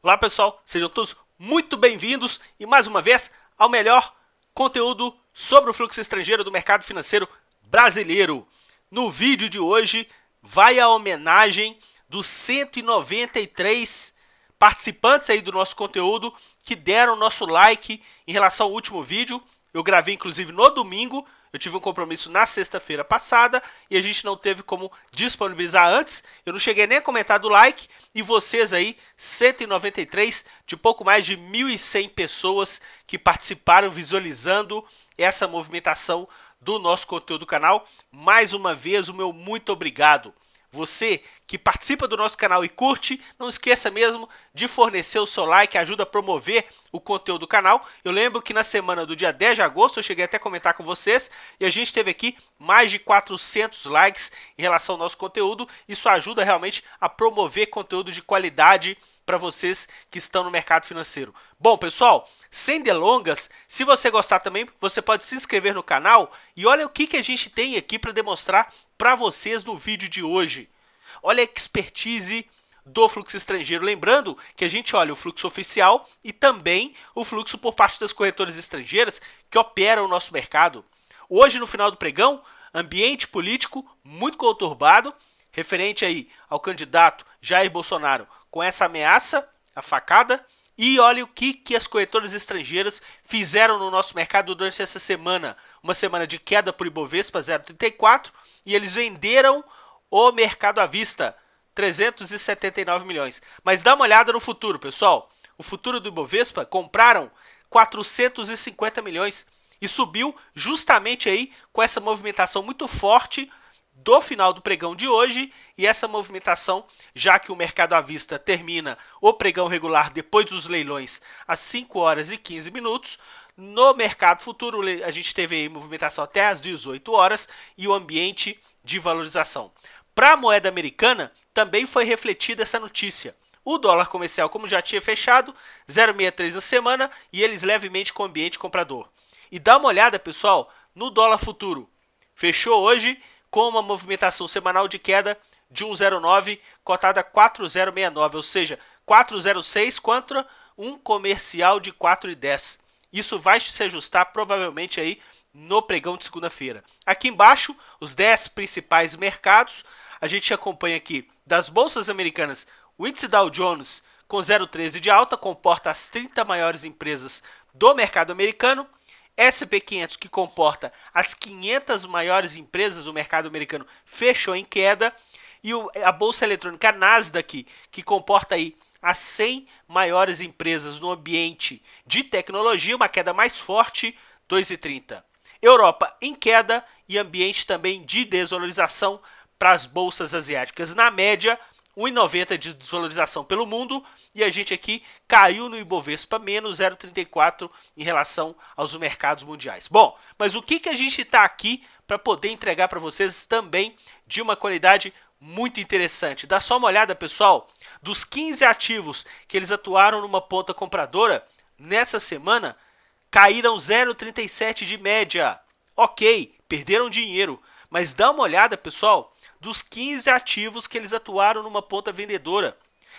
Olá pessoal, sejam todos muito bem-vindos e mais uma vez ao melhor conteúdo sobre o fluxo estrangeiro do mercado financeiro brasileiro. No vídeo de hoje vai a homenagem dos 193 participantes aí do nosso conteúdo que deram nosso like em relação ao último vídeo. Eu gravei inclusive no domingo. Eu tive um compromisso na sexta-feira passada e a gente não teve como disponibilizar antes. Eu não cheguei nem a comentar do like. E vocês aí, 193 de pouco mais de 1.100 pessoas que participaram visualizando essa movimentação do nosso conteúdo do canal. Mais uma vez, o meu muito obrigado. Você que participa do nosso canal e curte, não esqueça mesmo de fornecer o seu like, ajuda a promover o conteúdo do canal. Eu lembro que na semana do dia 10 de agosto, eu cheguei até a comentar com vocês, e a gente teve aqui mais de 400 likes em relação ao nosso conteúdo. Isso ajuda realmente a promover conteúdo de qualidade para vocês que estão no mercado financeiro. Bom, pessoal, sem delongas, se você gostar também, você pode se inscrever no canal e olha o que a gente tem aqui para demonstrar para vocês no vídeo de hoje. Olha a expertise do fluxo estrangeiro. Lembrando que a gente olha o fluxo oficial e também o fluxo por parte das corretoras estrangeiras que operam o nosso mercado. Hoje, no final do pregão, ambiente político muito conturbado, referente aí ao candidato Jair Bolsonaro com essa ameaça, a facada. E olha o que as corretoras estrangeiras fizeram no nosso mercado durante essa semana. Uma semana de queda por Ibovespa, 0,34, e eles venderam o mercado à vista, 379 milhões. Mas dá uma olhada no futuro, pessoal. O futuro do Ibovespa compraram 450 milhões e subiu justamente aí com essa movimentação muito forte do final do pregão de hoje, e essa movimentação, já que o mercado à vista termina o pregão regular depois dos leilões às 5 horas e 15 minutos, no mercado futuro a gente teve aí movimentação até às 18 horas e o ambiente de valorização. Para a moeda americana, também foi refletida essa notícia. O dólar comercial, como já tinha fechado, 0,63 na semana, e eles levemente com ambiente comprador. E dá uma olhada, pessoal, no dólar futuro. Fechou hoje com uma movimentação semanal de queda de 1,09, cotada a 4,069, ou seja, 4,06 contra um comercial de 4,10. Isso vai se ajustar provavelmente aí no pregão de segunda-feira. Aqui embaixo, os 10 principais mercados. A gente acompanha aqui das bolsas americanas, o índice Dow Jones com 0,13 de alta, comporta as 30 maiores empresas do mercado americano. S&P 500, que comporta as 500 maiores empresas do mercado americano, fechou em queda. E a bolsa eletrônica Nasdaq, que comporta aí as 100 maiores empresas no ambiente de tecnologia, uma queda mais forte, 2,30. Europa em queda e ambiente também de desvalorização para as bolsas asiáticas. Na média, 1,90 de desvalorização pelo mundo, e a gente aqui caiu no Ibovespa, menos 0,34 em relação aos mercados mundiais. Bom, mas o que a gente está aqui para poder entregar para vocês também de uma qualidade muito interessante? Dá só uma olhada, pessoal, dos 15 ativos que eles atuaram numa ponta compradora, nessa semana, caíram 0,37 de média. Ok, perderam dinheiro, mas dá uma olhada, pessoal, dos 15 ativos que eles atuaram numa ponta vendedora,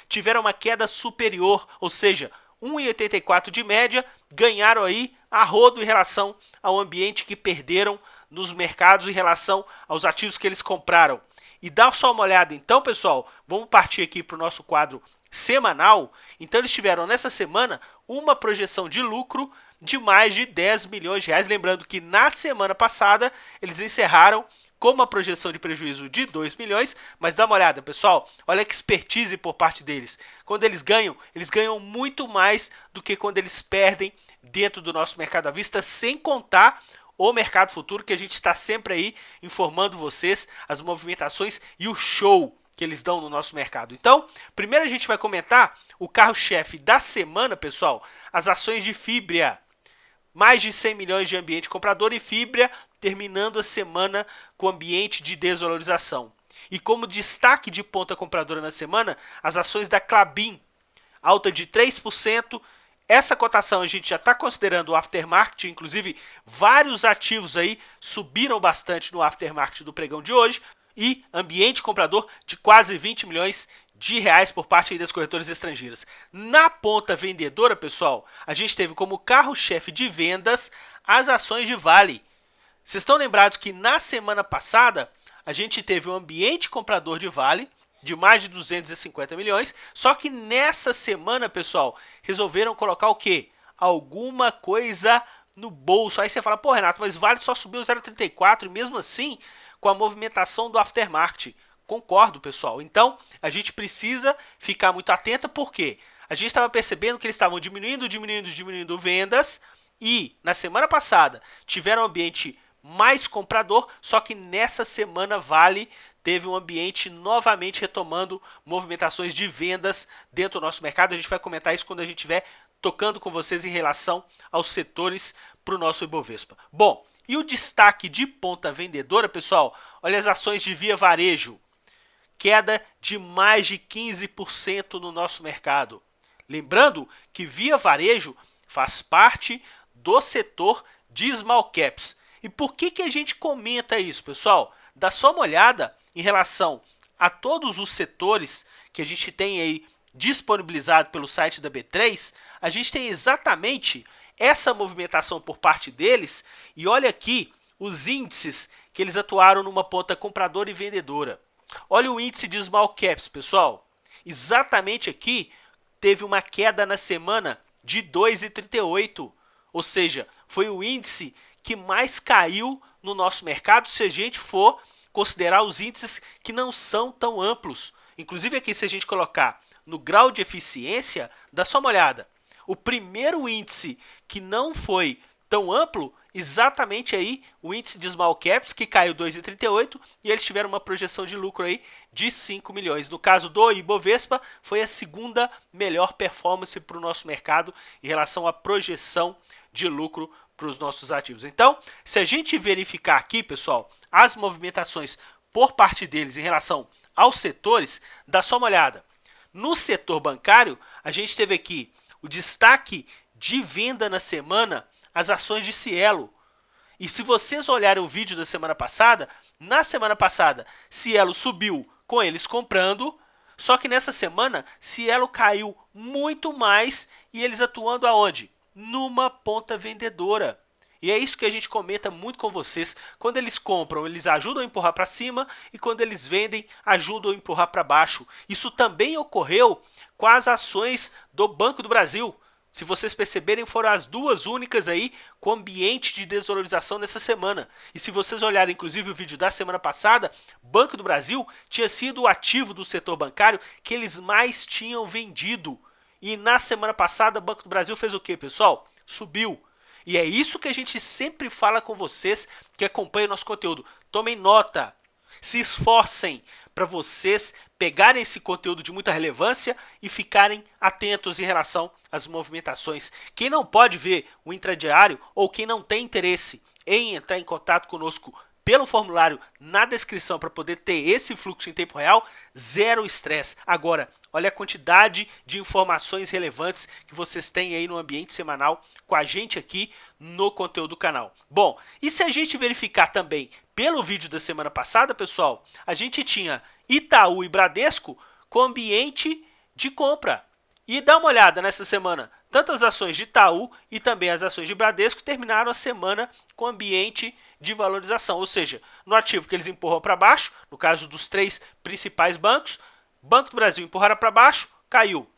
tiveram uma queda superior, ou seja, 1,84 de média, ganharam aí a rodo em relação ao ambiente que perderam nos mercados em relação aos ativos que eles compraram. E dá só uma olhada então, pessoal, vamos partir aqui para o nosso quadro semanal. Então eles tiveram nessa semana uma projeção de lucro de mais de 10 milhões de reais, lembrando que na semana passada eles encerraram com uma projeção de prejuízo de 2 milhões, mas dá uma olhada, pessoal, olha que expertise por parte deles. Quando eles ganham muito mais do que quando eles perdem dentro do nosso mercado à vista, sem contar o mercado futuro, que a gente está sempre aí informando vocês as movimentações e o show que eles dão no nosso mercado. Então, primeiro a gente vai comentar o carro-chefe da semana, pessoal, as ações de Fibria. Mais de 100 milhões de ambiente comprador e Fibria terminando a semana com ambiente de desvalorização. E como destaque de ponta compradora na semana, as ações da Klabin, alta de 3%. Essa cotação a gente já está considerando o aftermarket, inclusive vários ativos aí subiram bastante no aftermarket do pregão de hoje. E ambiente comprador de quase 20 milhões de reais por parte aí das corretoras estrangeiras. Na ponta vendedora, pessoal, a gente teve como carro-chefe de vendas as ações de Vale. Vocês estão lembrados que na semana passada a gente teve um ambiente comprador de Vale de mais de 250 milhões, só que nessa semana, pessoal, resolveram colocar o quê? Alguma coisa no bolso. Aí você fala, pô, Renato, mas Vale só subiu 0,34 e mesmo assim com a movimentação do aftermarket. Concordo, pessoal. Então, a gente precisa ficar muito atento, porque a gente estava percebendo que eles estavam diminuindo vendas e na semana passada tiveram um ambiente mais comprador, só que nessa semana Vale teve um ambiente novamente retomando movimentações de vendas dentro do nosso mercado. A gente vai comentar isso quando a gente estiver tocando com vocês em relação aos setores para o nosso Ibovespa. Bom, e o destaque de ponta vendedora, pessoal, olha as ações de Via Varejo. Queda de mais de 15% no nosso mercado. Lembrando que Via Varejo faz parte do setor de small caps. E por que a gente comenta isso, pessoal? Dá só uma olhada em relação a todos os setores que a gente tem aí disponibilizado pelo site da B3, a gente tem exatamente essa movimentação por parte deles, e olha aqui os índices que eles atuaram numa ponta compradora e vendedora. Olha o índice de small caps, pessoal. Exatamente aqui teve uma queda na semana de 2,38, ou seja, foi o índice que mais caiu no nosso mercado se a gente for considerar os índices que não são tão amplos. Inclusive aqui, se a gente colocar no grau de eficiência, dá só uma olhada. O primeiro índice que não foi tão amplo, exatamente aí o índice de small caps, que caiu 2,38, e eles tiveram uma projeção de lucro aí de 5 milhões. No caso do Ibovespa, foi a segunda melhor performance para o nosso mercado em relação à projeção de lucro para os nossos ativos. Então, se a gente verificar aqui, pessoal, as movimentações por parte deles em relação aos setores, dá só uma olhada. No setor bancário, a gente teve aqui o destaque de venda na semana, as ações de Cielo. E se vocês olharem o vídeo da semana passada, na semana passada, Cielo subiu com eles comprando, só que nessa semana, Cielo caiu muito mais e eles atuando aonde? Numa ponta vendedora. E é isso que a gente comenta muito com vocês. Quando eles compram, eles ajudam a empurrar para cima, e quando eles vendem, ajudam a empurrar para baixo. Isso também ocorreu com as ações do Banco do Brasil. Se vocês perceberem, foram as duas únicas aí com ambiente de desvalorização nessa semana. E se vocês olharem inclusive o vídeo da semana passada, Banco do Brasil tinha sido o ativo do setor bancário que eles mais tinham vendido. E na semana passada, o Banco do Brasil fez o quê, pessoal? Subiu. E é isso que a gente sempre fala com vocês que acompanham o nosso conteúdo. Tomem nota, se esforcem para vocês pegarem esse conteúdo de muita relevância e ficarem atentos em relação às movimentações. Quem não pode ver o intradiário ou quem não tem interesse em entrar em contato conosco pelo formulário na descrição para poder ter esse fluxo em tempo real, zero estresse. Agora, olha a quantidade de informações relevantes que vocês têm aí no ambiente semanal com a gente aqui no conteúdo do canal. Bom, e se a gente verificar também pelo vídeo da semana passada, pessoal, a gente tinha Itaú e Bradesco com ambiente de compra. E dá uma olhada nessa semana, tanto as ações de Itaú e também as ações de Bradesco terminaram a semana com ambiente de valorização, ou seja, no ativo que eles empurram para baixo, no caso dos três principais bancos, Banco do Brasil empurraram para baixo, caiu.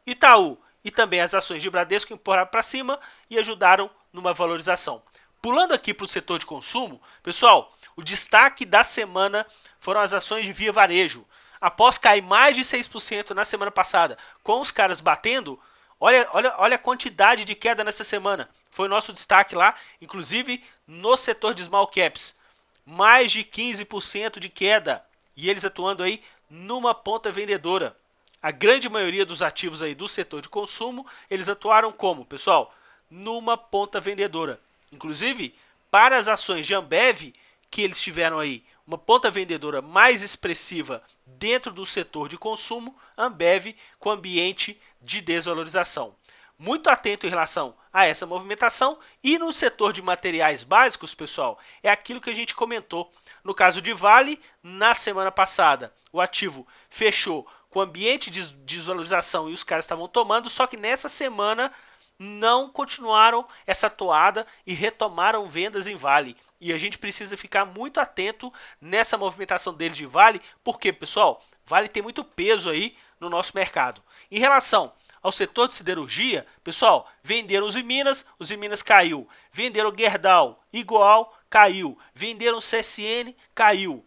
Itaú e também as ações de Bradesco empurraram para cima e ajudaram numa valorização. Pulando aqui para o setor de consumo, pessoal, o destaque da semana foram as ações de Via Varejo. Após cair mais de 6% na semana passada, com os caras batendo, olha a quantidade de queda nessa semana. Foi o nosso destaque lá, inclusive no setor de small caps. Mais de 15% de queda. E eles atuando aí numa ponta vendedora. A grande maioria dos ativos aí do setor de consumo, eles atuaram como, pessoal? Numa ponta vendedora. Inclusive, para as ações de Ambev, que eles tiveram aí uma ponta vendedora mais expressiva dentro do setor de consumo, Ambev com ambiente de desvalorização. Muito atento em relação a essa movimentação. E no setor de materiais básicos, pessoal, é aquilo que a gente comentou. No caso de Vale, na semana passada, o ativo fechou com ambiente de desvalorização e os caras estavam tomando, só que nessa semana não continuaram essa toada e retomaram vendas em Vale. E a gente precisa ficar muito atento nessa movimentação deles de Vale, porque, pessoal, Vale tem muito peso aí no nosso mercado. Em relação ao setor de siderurgia, pessoal, venderam os Minas caiu. Venderam o Gerdau, igual, caiu. Venderam o CSN, caiu.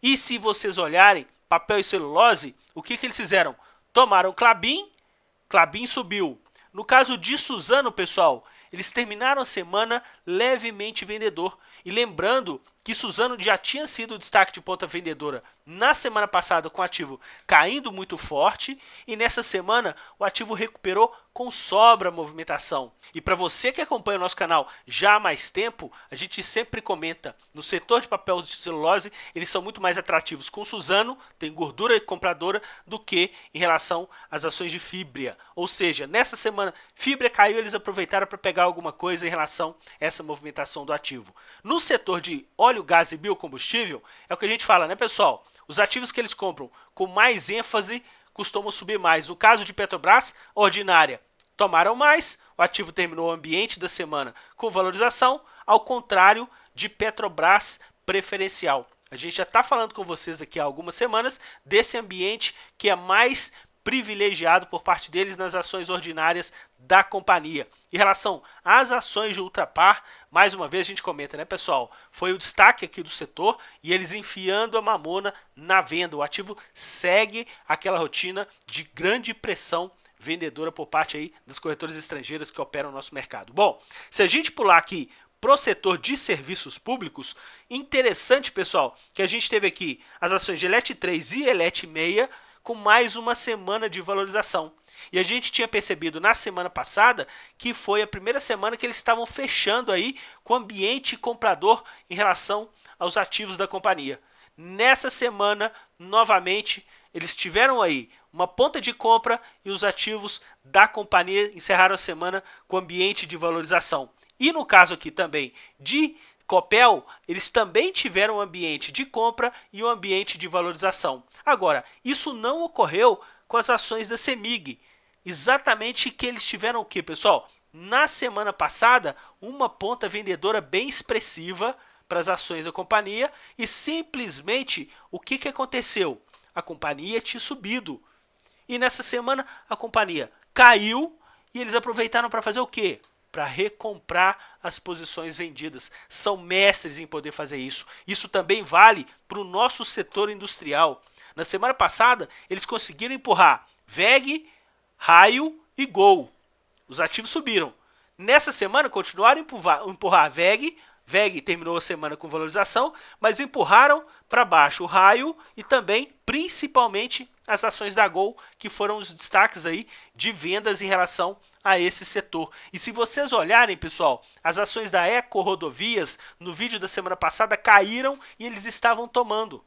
E se vocês olharem, papel e celulose, o que eles fizeram? Tomaram Klabin, Klabin subiu. No caso de Suzano, pessoal, eles terminaram a semana levemente vendedor. E lembrando que Suzano já tinha sido o destaque de ponta vendedora na semana passada com o ativo caindo muito forte. E nessa semana o ativo recuperou com sobra a movimentação. E para você que acompanha o nosso canal já há mais tempo, a gente sempre comenta, no setor de papel de celulose, eles são muito mais atrativos com Suzano, tem gordura compradora, do que em relação às ações de Fibria. Ou seja, nessa semana, Fibria caiu, eles aproveitaram para pegar alguma coisa em relação a essa movimentação do ativo. No setor de óleo, gás e biocombustível, é o que a gente fala, né, pessoal? Os ativos que eles compram com mais ênfase costumam subir mais. No caso de Petrobras, ordinária, tomaram mais, o ativo terminou o ambiente da semana com valorização, ao contrário de Petrobras preferencial. A gente já está falando com vocês aqui há algumas semanas desse ambiente que é mais privilegiado por parte deles nas ações ordinárias da companhia. Em relação às ações de Ultrapar, mais uma vez a gente comenta, né, pessoal? Foi o destaque aqui do setor e eles enfiando a mamona na venda. O ativo segue aquela rotina de grande pressão vendedora por parte aí das corretoras estrangeiras que operam no nosso mercado. Bom, se a gente pular aqui pro setor de serviços públicos, interessante, pessoal, que a gente teve aqui as ações de Elet 3 e Elet 6 com mais uma semana de valorização. E a gente tinha percebido na semana passada que foi a primeira semana que eles estavam fechando aí com o ambiente comprador em relação aos ativos da companhia. Nessa semana, novamente, eles tiveram aí uma ponta de compra e os ativos da companhia encerraram a semana com ambiente de valorização. E no caso aqui também de Copel, eles também tiveram um ambiente de compra e um ambiente de valorização. Agora, isso não ocorreu com as ações da CEMIG. Exatamente que eles tiveram o que, pessoal? Na semana passada, uma ponta vendedora bem expressiva para as ações da companhia e simplesmente o que aconteceu? A companhia tinha subido. E nessa semana a companhia caiu e eles aproveitaram para fazer o quê? Para recomprar as posições vendidas. São mestres em poder fazer isso. Isso também vale para o nosso setor industrial. Na semana passada, eles conseguiram empurrar VEG, Raio e Gol. Os ativos subiram. Nessa semana, continuaram a empurrar VEG. VEG terminou a semana com valorização, mas empurraram para baixo o Raio e também, principalmente, as ações da Gol, que foram os destaques aí de vendas em relação a esse setor. E se vocês olharem, pessoal, as ações da Eco Rodovias no vídeo da semana passada caíram e eles estavam tomando.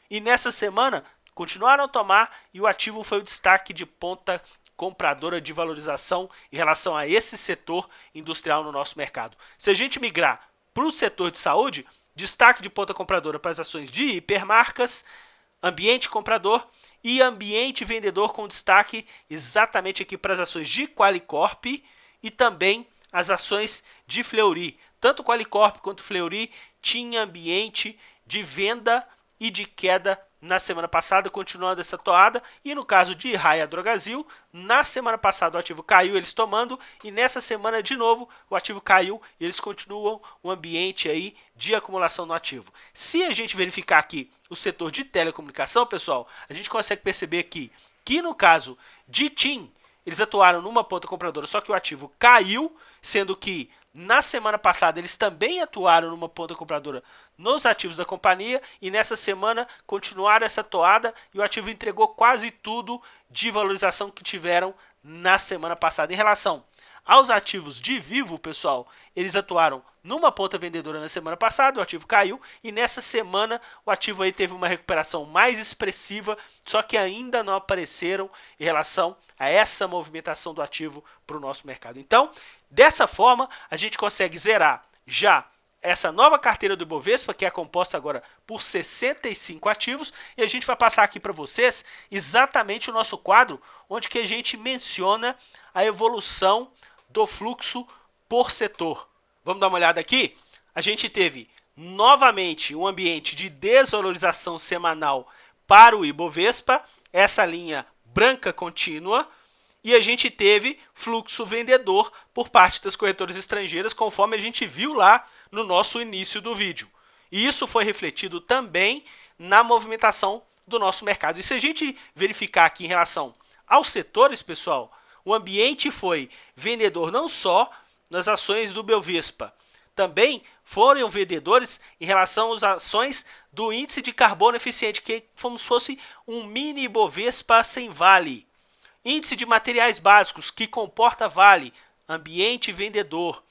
E nessa semana continuaram a tomar e o ativo foi o destaque de ponta compradora de valorização em relação a esse setor industrial no nosso mercado. Se a gente migrar para o setor de saúde, destaque de ponta compradora para as ações de hipermarcas, ambiente comprador e ambiente vendedor com destaque exatamente aqui para as ações de Qualicorp e também as ações de Fleury. Tanto Qualicorp quanto Fleury tinha ambiente de venda e de queda na semana passada, continuando essa toada. E no caso de Raia Drogasil, na semana passada o ativo caiu, eles tomando, e nessa semana de novo o ativo caiu e eles continuam um ambiente aí de acumulação no ativo. Se a gente verificar aqui o setor de telecomunicação, pessoal, a gente consegue perceber aqui que no caso de TIM, eles atuaram numa ponta compradora, só que o ativo caiu, sendo que na semana passada eles também atuaram numa ponta compradora nos ativos da companhia e nessa semana continuaram essa toada e o ativo entregou quase tudo de valorização que tiveram na semana passada. Em relação aos ativos de Vivo, pessoal, eles atuaram numa ponta vendedora na semana passada, o ativo caiu e nessa semana o ativo aí teve uma recuperação mais expressiva, só que ainda não apareceram em relação a essa movimentação do ativo para o nosso mercado. Então, dessa forma, a gente consegue zerar já essa nova carteira do Ibovespa, que é composta agora por 65 ativos, e a gente vai passar aqui para vocês exatamente o nosso quadro, onde que a gente menciona a evolução do fluxo por setor. Vamos dar uma olhada aqui? A gente teve novamente um ambiente de desvalorização semanal para o Ibovespa, essa linha branca contínua, e a gente teve fluxo vendedor por parte das corretoras estrangeiras, conforme a gente viu lá no nosso início do vídeo. E isso foi refletido também na movimentação do nosso mercado. E se a gente verificar aqui em relação aos setores, pessoal, o ambiente foi vendedor não só nas ações do Ibovespa, também foram vendedores em relação às ações do índice de carbono eficiente, que é como se fosse um mini Ibovespa sem vale. Índice de materiais básicos, que comporta vale, ambiente vendedor.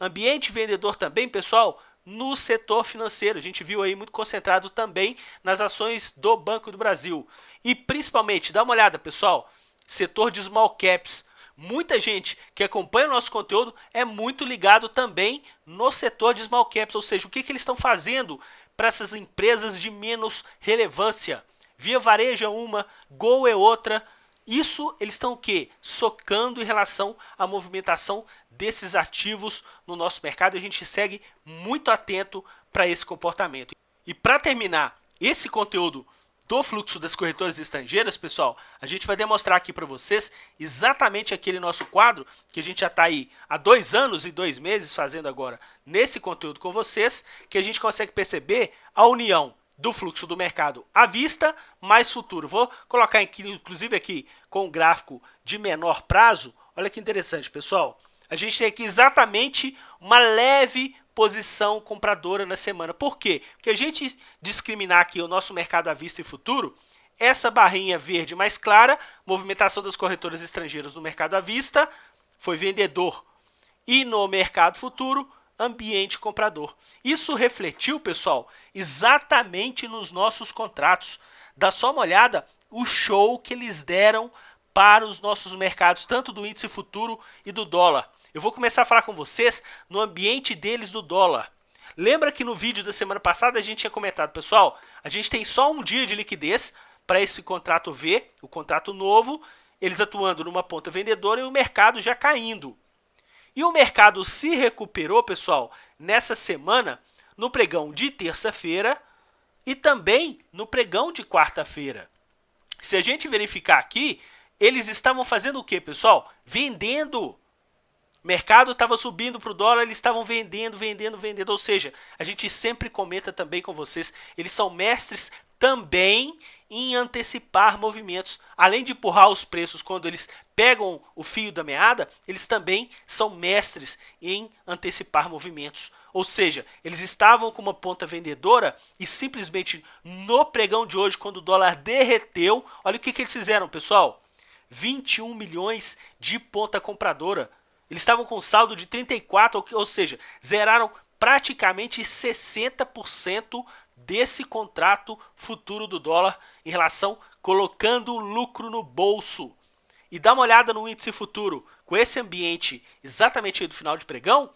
Ambiente vendedor também, pessoal, no setor financeiro. A gente viu aí muito concentrado também nas ações do Banco do Brasil. E principalmente, dá uma olhada, pessoal, setor de small caps. Muita gente que acompanha o nosso conteúdo é muito ligado também no setor de small caps, ou seja, o que eles estão fazendo para essas empresas de menos relevância. Via Varejo é uma, Gol é outra. Isso eles estão o quê? Socando em relação à movimentação desses ativos no nosso mercado. A gente segue muito atento para esse comportamento. E para terminar esse conteúdo do fluxo das corretoras estrangeiras, pessoal, a gente vai demonstrar aqui para vocês exatamente aquele nosso quadro que a gente já está aí há 2 anos e 2 meses fazendo agora nesse conteúdo com vocês, que a gente consegue perceber a união do fluxo do mercado à vista mais futuro. Vou colocar aqui, inclusive aqui com um gráfico de menor prazo. Olha que interessante, pessoal. A gente tem aqui exatamente uma leve posição compradora na semana. Por quê? Porque a gente discriminar aqui o nosso mercado à vista e futuro, essa barrinha verde mais clara, movimentação das corretoras estrangeiras no mercado à vista, foi vendedor. E no mercado futuro, ambiente comprador. Isso refletiu, pessoal, exatamente nos nossos contratos. Dá só uma olhada o show que eles deram para os nossos mercados, tanto do índice futuro e do dólar. Eu vou começar a falar com vocês no ambiente deles do dólar. Lembra que no vídeo da semana passada a gente tinha comentado, pessoal, a gente tem só um dia de liquidez para esse contrato V, o contrato novo, eles atuando numa ponta vendedora e o mercado já caindo. E o mercado se recuperou, pessoal, nessa semana, no pregão de terça-feira e também no pregão de quarta-feira. Se a gente verificar aqui, eles estavam fazendo o quê, pessoal? Vendendo. O mercado estava subindo para o dólar, eles estavam vendendo. Ou seja, a gente sempre comenta também com vocês, eles são mestres também em antecipar movimentos. Além de empurrar os preços quando eles pegam o fio da meada, eles também são mestres em antecipar movimentos. Ou seja, eles estavam com uma ponta vendedora e simplesmente no pregão de hoje, quando o dólar derreteu, olha o que eles fizeram, pessoal. 21 milhões de ponta compradora. Eles estavam com saldo de 34, ou seja, zeraram praticamente 60% desse contrato futuro do dólar em relação colocando lucro no bolso. E dá uma olhada no índice futuro, com esse ambiente exatamente aí do final de pregão,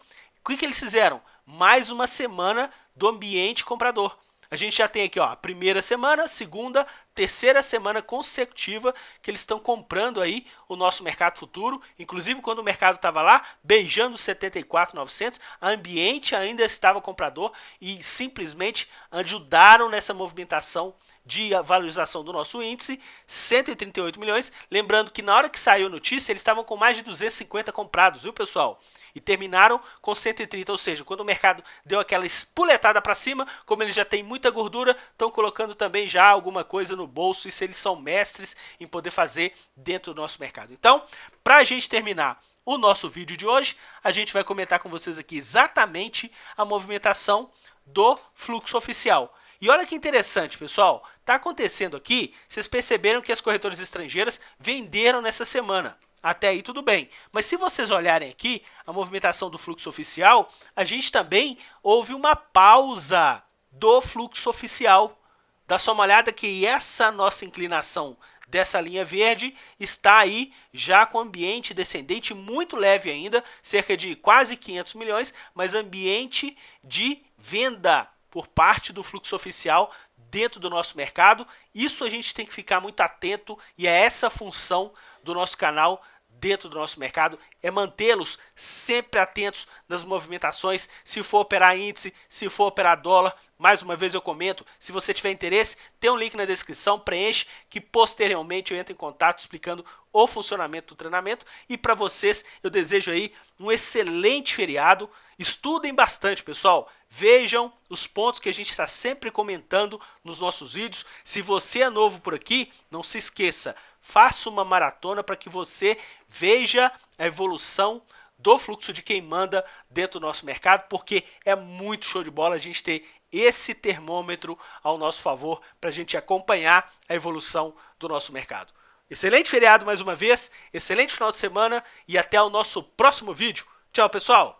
o que eles fizeram? Mais uma semana do ambiente comprador. A gente já tem aqui ó, a primeira semana, segunda, terceira semana consecutiva que eles estão comprando aí o nosso mercado futuro. Inclusive quando o mercado estava lá beijando 74.900, a ambiente ainda estava comprador e simplesmente ajudaram nessa movimentação de valorização do nosso índice, 138 milhões. Lembrando que na hora que saiu a notícia, eles estavam com mais de 250 comprados, viu, pessoal? E terminaram com 130, ou seja, quando o mercado deu aquela espuletada para cima, como eles já têm muita gordura, estão colocando também já alguma coisa no bolso, e se eles são mestres em poder fazer dentro do nosso mercado. Então, para a gente terminar o nosso vídeo de hoje, a gente vai comentar com vocês aqui exatamente a movimentação do fluxo oficial. E olha que interessante, pessoal, está acontecendo aqui, vocês perceberam que as corretoras estrangeiras venderam nessa semana. Até aí tudo bem, mas se vocês olharem aqui a movimentação do fluxo oficial, a gente também houve uma pausa do fluxo oficial. Dá só uma olhada que essa nossa inclinação dessa linha verde está aí já com ambiente descendente muito leve ainda, cerca de quase 500 milhões, mas ambiente de venda por parte do fluxo oficial dentro do nosso mercado. Isso a gente tem que ficar muito atento e é essa função do nosso canal dentro do nosso mercado, é mantê-los sempre atentos nas movimentações, se for operar índice, se for operar dólar. Mais uma vez eu comento, se você tiver interesse, tem um link na descrição, preenche, que posteriormente eu entro em contato explicando o funcionamento do treinamento. E para vocês, eu desejo aí um excelente feriado. Estudem bastante, pessoal. Vejam os pontos que a gente está sempre comentando nos nossos vídeos. Se você é novo por aqui, não se esqueça, faça uma maratona para que você veja a evolução do fluxo de quem manda dentro do nosso mercado, porque é muito show de bola a gente ter esse termômetro ao nosso favor para a gente acompanhar a evolução do nosso mercado. Excelente feriado mais uma vez, excelente final de semana e até o nosso próximo vídeo. Tchau, pessoal!